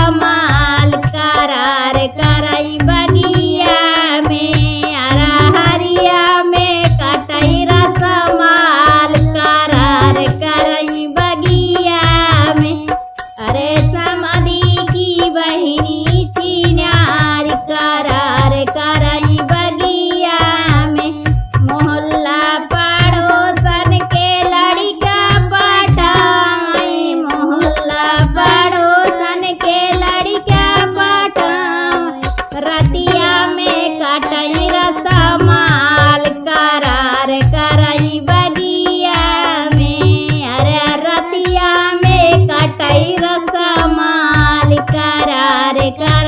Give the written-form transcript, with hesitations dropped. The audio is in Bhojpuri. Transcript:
रसमाल करार करई बगिया में अरहरिया में कटई रसमाल करार करई बगिया में। अरे समधी की बहिनी चिनार करार करई बगिया में। मोहल्ला पड़ोसन के लड़का पटाई मोहल्ला पड़ोसन के लड़का पटाई रतिया में कटई रसमाल करार करई बगिया में। अरे रतिया में कटई रसमाल करार कर